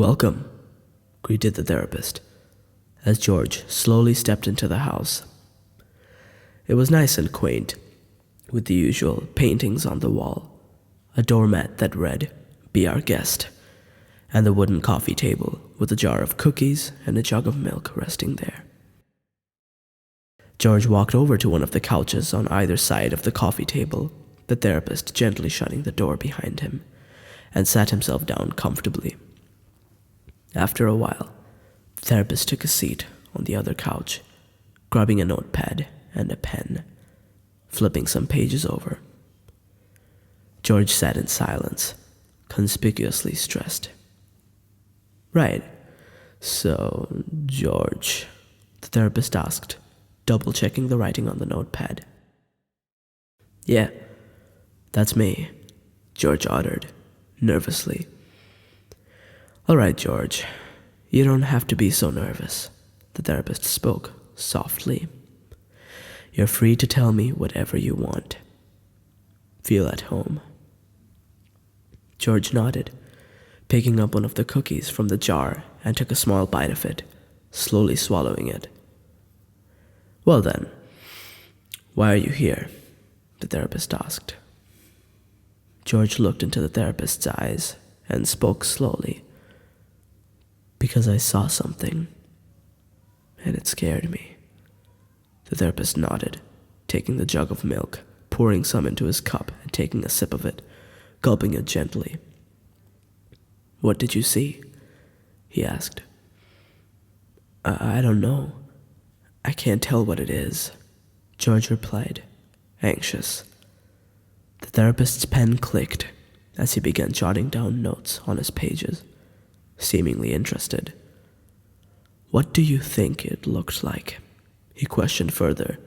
"Welcome," greeted the therapist, as George slowly stepped into the house. It was nice and quaint, with the usual paintings on the wall, a doormat that read, "Be our guest," and the wooden coffee table with a jar of cookies and a jug of milk resting there. George walked over to one of the couches on either side of the coffee table, the therapist gently shutting the door behind him, and sat himself down comfortably. After a while, the therapist took a seat on the other couch, grabbing a notepad and a pen, flipping some pages over. George sat in silence, conspicuously stressed. "Right. So, George," the therapist asked, double-checking the writing on the notepad. "Yeah, that's me," George uttered, nervously. "All right, George, you don't have to be so nervous," the therapist spoke softly. "You're free to tell me whatever you want. Feel at home." George nodded, picking up one of the cookies from the jar and took a small bite of it, slowly swallowing it. "Well then, why are you here?" the therapist asked. George looked into the therapist's eyes and spoke slowly. "Because I saw something, and it scared me." The therapist nodded, taking the jug of milk, pouring some into his cup and taking a sip of it, gulping it gently. "What did you see?" he asked. I don't know. I can't tell what it is," George replied, anxious. The therapist's pen clicked as he began jotting down notes on his pages, seemingly interested. "What do you think it looked like?" he questioned further.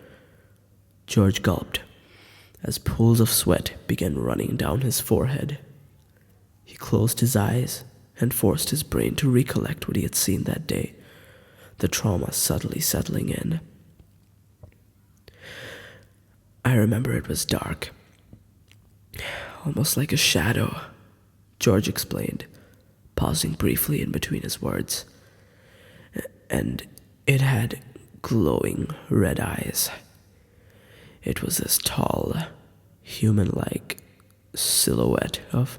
George gulped as pools of sweat began running down his forehead. He closed his eyes and forced his brain to recollect what he had seen that day, the trauma subtly settling in. "I remember it was dark, almost like a shadow," George explained, pausing briefly in between his words. "And it had glowing red eyes. It was this tall, human-like silhouette of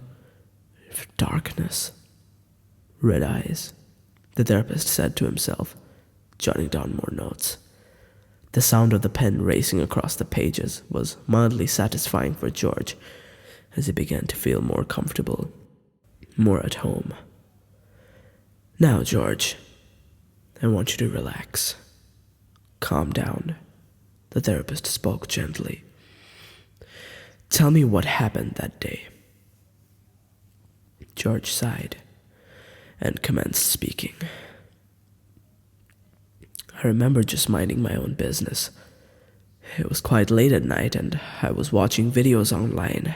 darkness." "Red eyes," the therapist said to himself, jotting down more notes. The sound of the pen racing across the pages was mildly satisfying for George as he began to feel more comfortable, more at home. "Now, George, I want you to relax. Calm down," the therapist spoke gently. "Tell me what happened that day." George sighed and commenced speaking. "I remember just minding my own business. It was quite late at night and I was watching videos online.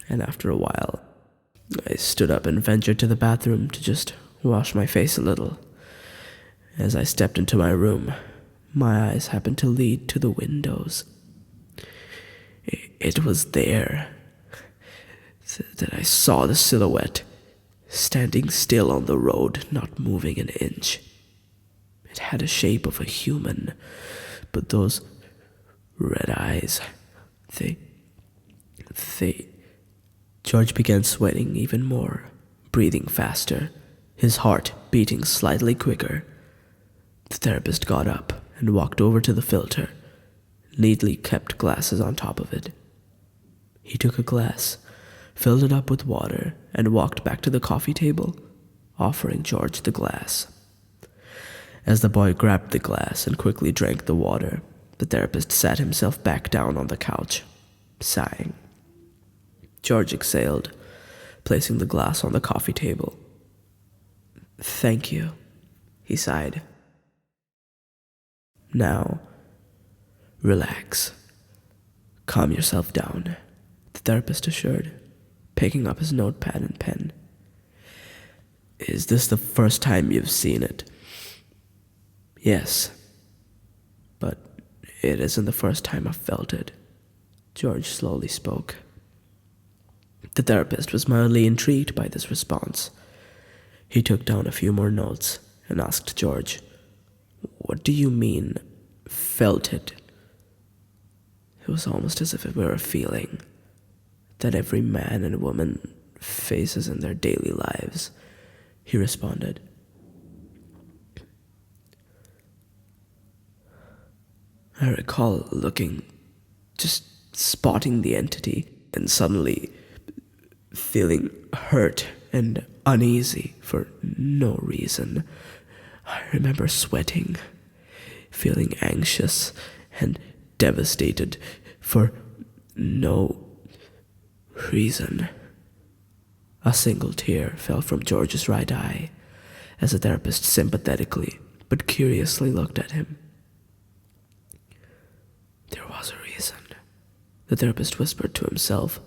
And after a while, I stood up and ventured to the bathroom to just wash my face a little. As I stepped into my room, my eyes happened to lead to the windows. It was there that I saw the silhouette, standing still on the road, not moving an inch. It had a shape of a human, but those red eyes, they... George began sweating even more, breathing faster, his heart beating slightly quicker. The therapist got up and walked over to the filter, neatly kept glasses on top of it. He took a glass, filled it up with water, and walked back to the coffee table, offering George the glass. As the boy grabbed the glass and quickly drank the water, the therapist sat himself back down on the couch, sighing. George exhaled, placing the glass on the coffee table. "Thank you," he sighed. "Now, relax. Calm yourself down," the therapist assured, picking up his notepad and pen. "Is this the first time you've seen it?" "Yes, but it isn't the first time I've felt it," George slowly spoke. The therapist was mildly intrigued by this response. He took down a few more notes and asked George, "What do you mean, felt it?" It was almost as if it were a feeling that every man and woman faces in their daily lives, he responded. I recall looking, just spotting the entity, and suddenly feeling hurt and uneasy for no reason. I remember sweating, feeling anxious and devastated for no reason. A single tear fell from George's right eye as the therapist sympathetically but curiously looked at him. There was a reason, the therapist whispered to himself,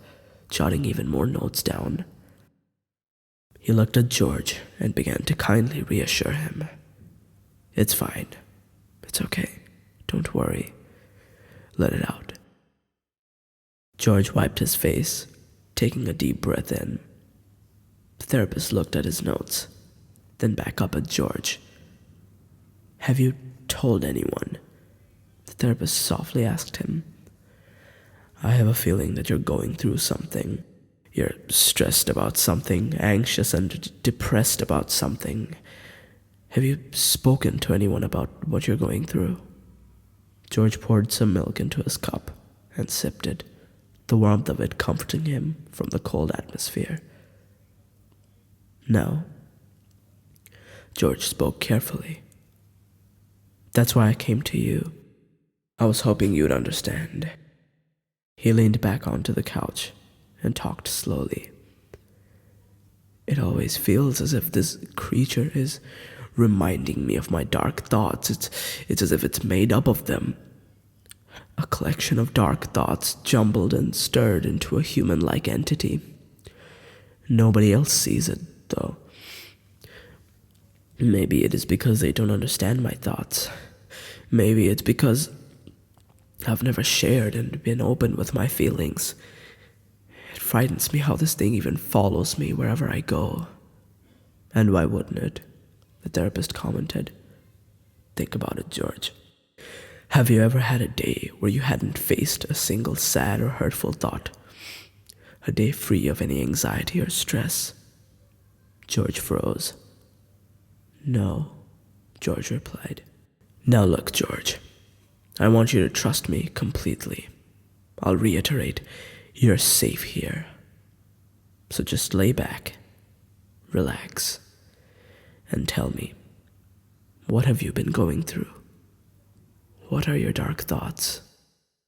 jotting even more notes down. He looked at George and began to kindly reassure him. It's fine. It's okay. Don't worry. Let it out. George wiped his face, taking a deep breath in. The therapist looked at his notes, then back up at George. Have you told anyone? The therapist softly asked him. I have a feeling that you're going through something. You're stressed about something, anxious and depressed about something. Have you spoken to anyone about what you're going through? George poured some milk into his cup and sipped it, the warmth of it comforting him from the cold atmosphere. No. George spoke carefully. That's why I came to you. I was hoping you'd understand. He leaned back onto the couch and talked slowly. It always feels as if this creature is reminding me of my dark thoughts. It's as if it's made up of them. A collection of dark thoughts jumbled and stirred into a human-like entity. Nobody else sees it, though. Maybe it is because they don't understand my thoughts. Maybe it's because I've never shared and been open with my feelings. It frightens me how this thing even follows me wherever I go. And why wouldn't it? The therapist commented. Think about it, George. Have you ever had a day where you hadn't faced a single sad or hurtful thought? A day free of any anxiety or stress? George froze. No, George replied. Now look, George. I want you to trust me completely. I'll reiterate, you're safe here. So just lay back, relax, and tell me, what have you been going through? What are your dark thoughts?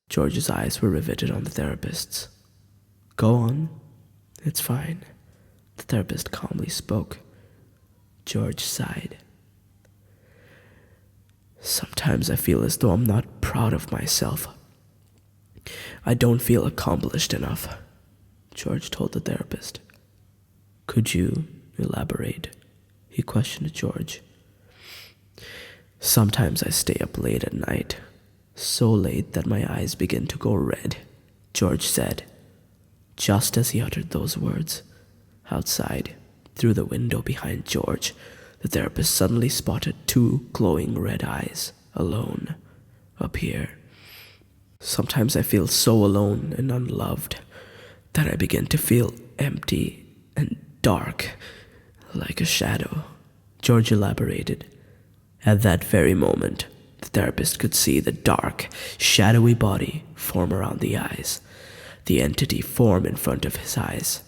George's eyes were riveted on the therapist's. Go on, it's fine, the therapist calmly spoke. George sighed. Sometimes I feel as though I'm not proud of myself. I don't feel accomplished enough, George told the therapist. Could you elaborate? He questioned George. Sometimes I stay up late at night, so late that my eyes begin to go red, George said. Just as he uttered those words, outside, through the window behind George, the therapist suddenly spotted two glowing red eyes, alone, up here. Sometimes I feel so alone and unloved that I begin to feel empty and dark, like a shadow, George elaborated. At that very moment, the therapist could see the dark, shadowy body form around the eyes, the entity form in front of his eyes.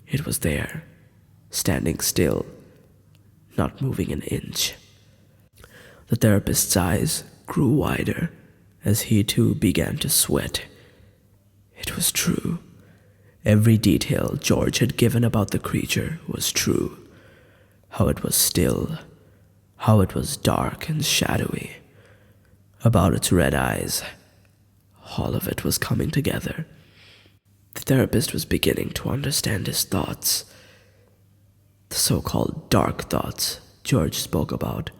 It was there, standing still, not moving an inch. The therapist's eyes grew wider as he too began to sweat. It was true. Every detail George had given about the creature was true. How it was still, how it was dark and shadowy. About its red eyes, all of it was coming together. The therapist was beginning to understand his thoughts. The so-called dark thoughts George spoke about.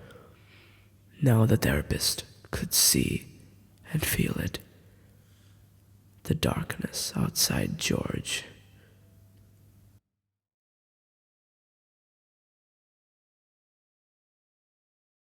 Now the therapist could see and feel it. The darkness outside George